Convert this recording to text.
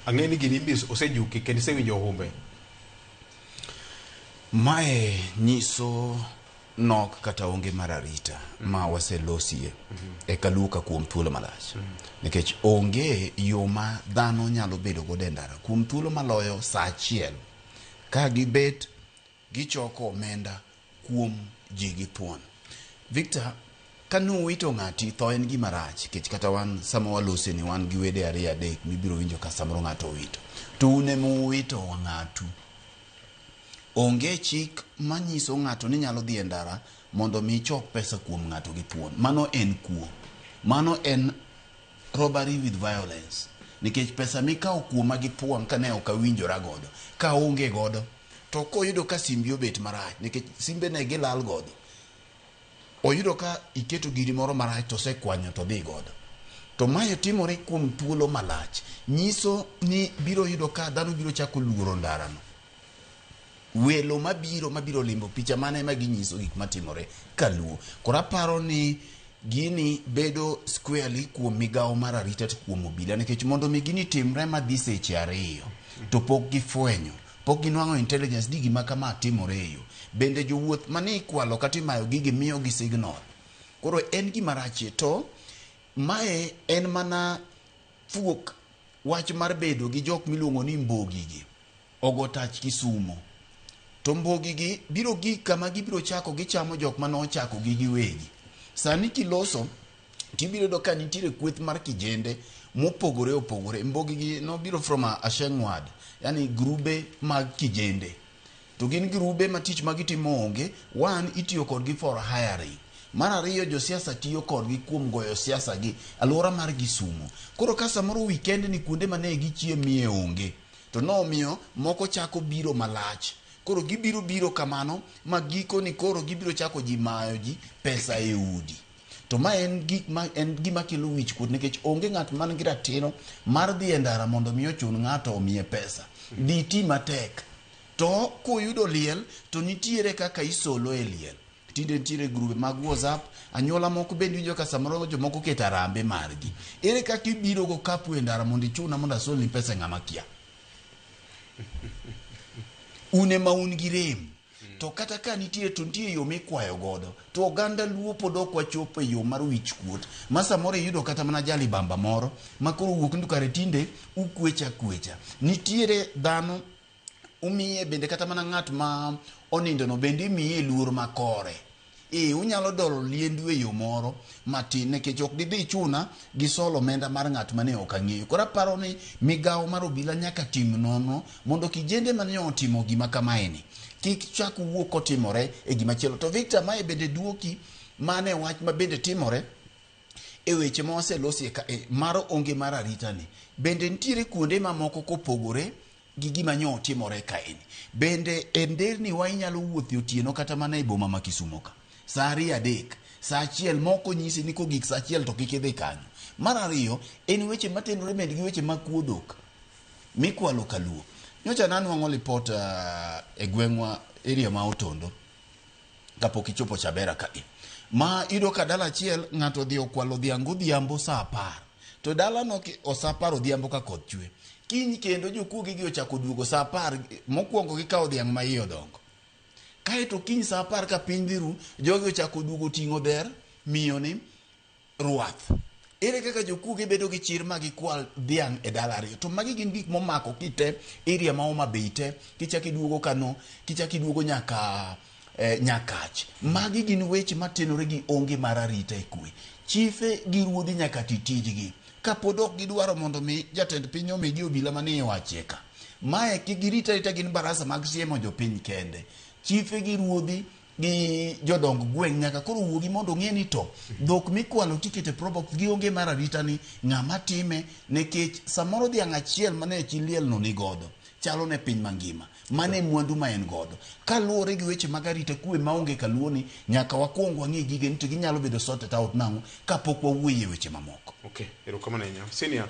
ang'eni gini bis osejuki kendo isewinjo humbe. Mae nyiso nok kata onge mar arita ma waselosie e kaluka kuom thuolo malach. Nikech onge yo ma dhano nyalo bedo godo e ndara kuom thuolo maloyo sa achiel ka gibet gichoko omenda kuom ji gi thuon. Victor, kanu wito ng'ati tho en gima rach, kech kata wan sama walose ni wan gi wede ariyo adek mibiro winjo ka samoro ng'ato wito. To une muwito ng'atu. Onge chik manyiso ng'ato ni nyalo dhi e ndara mondo mi chok pesa kuom ng'ato gi thuon. Mano en kuo. Mano en robbery with violence. Nikech pesa mikawo kuoma gi thuon ka ne ok awinjora godo, ka onge godo, to koyudo ka simbi obet marach, nikech simbe ne gilal godo, oyudo ka iketo giri moro marach to sekwanyo to dhi godo. To mae timore kuom thuolo malach. Nyiso ni biro yudo ka dhano biro chako luoro ndarano. Welo mabiro limbo picha mane ma ginyiso gik matimore kaluo. Kora paro ni gini bedo squarely kuom migawo mar arita kuom obila, nikech mondo mi gini timre madhi seche ariyo to pok gifwenyo, pok ginwang'o intelligence di gima kama timore e yo. Bende jowuoth mane ikwalo kata imayo gigi miyo gi signal. Koro en gima rach. To mae en mana fuok wach mar bedo gi jok miluongo ni mbogigi ogo tach Kisumo. To mbogigi biro gik kama gibiro chako gichamo jok manochako gi giwegi. Sani kiloso tibiro do ka nitiere kweth mar kijende mopogore. Mbogigi no biro from Ashengwad, yani grube mag kijende. To gin grube ma tich magitimo onge. One, itiyo kodgi for hiring. Mar ariyo, josiasa tiyo kodgi kuom goyo siasa gi alwora mar Kisumo. Koro ka samoro weekend ni kuonde mane gichiemie onge, to nomiyo moko chako biro malach. Koro gibiro kamano ma giko ni koro gibiro chako ji mayo ji pesa e udi. To ma en gima kelo wich kuot, nikech onge ng'at man gi ratiro mar dhi e ndara mondo mi ochun ng'ato omiye pesa. Dhi ti matek. To koyudo liel to nitiere kaka isolo e liel. Tinde nitiere grube mag WhatsApp, anyuola moko bende winjo ka samoro jomoko keto arambe margi. Ere kaka ibiro go kapu e ndara mondo ichuna mondo asolni pesa ng'ama kia. Une ma un gi rem. To kata ka nitie to nitie yo mikwayo godo. To oganda luo pod ok wachopo e yo mar wich kuot. Ma samoro yudo kata mana jali bamba moro ma koro wuok ndu kare tinde ukwecha. Nitiere dhano umiye bende kata mana ng'at ma onindo no bende imiye luor makore. Unyalo dolo liendu e yo moro matin, nekech ok didhi chuna gi solo omenda mar ng'at mane ok ang'eyo. Kora paro ni migawo mar obila nyaka tim nono mondo kijende mane otimo gima kamaeni kik chak wuok kotimore e gima chielo. To Victor, mae bende duoki mane wach ma bende timore e weche ma waselosie mar onge mar arita ni. Bende nitiere kuonde mamoko kopogore gi gima nyo timore kaeni. Bende e nderni wa inyalo wuothi otieno kata mana e boma ma Kisumo ka. Sa ariyo adek, sa achiel moko nyisi ni kogik sa achiel to kik idhi kanyo. Mar ariyo en weche matenore bende gi weche mag kuodok mikwalo kaluo. Nyocha nanwang'o lipot e gweng'wa area ma Otondo kapok ichopo Chabera ka ma ido ka dala achiel ng'ato dhi okwalo dhiang' godhiambo sa 10. To dala no sa 10 odhiambo ka koth chwe. Kiny kendo jokuoge gi ochako duogo sa 10 mokwongo gikawo dhiang' ma iye odongo. Kaeto kiny sa 10 ka piny dhiru, jogi ochako duogo ting'o dher miyo ni ruath. Ere kaka jokuoge bedo gi chir ma gikwal dhiang' e dala ariyo. To magi gin gik momako kite area ma Homa Bay te, kichaki duogo Kano, kichaki duogo nyaka Nyakach. Magi gin weche matenore gi onge mar arita e kwe. Chife gi ruodhi nyaka titijgi. Kapod ok gidwaro mondo mi jatend piny omigi obila mane iwache ka. Mae kigirita gin barasa mag siemo jopiny kende. Chife gi ruodhi gi jodong gweng' nyaka koro wuogi mondo ng'e ni to dhok mikwalo tikete probox gi onge mar arita ni ng'ama time, nekech samoro dhiang' achiel mane chiliel no ni godo chalo ne piny mangima mane mwandu ma en godo. Kaluwore gi weche mag arita kwe maonge kaluoni, nyaka wakwong wang'e gige ni to ginyalo bedo sorted out nang'o kapok wawuoye weche mamoko. Okay, erokamano ahinya. Senior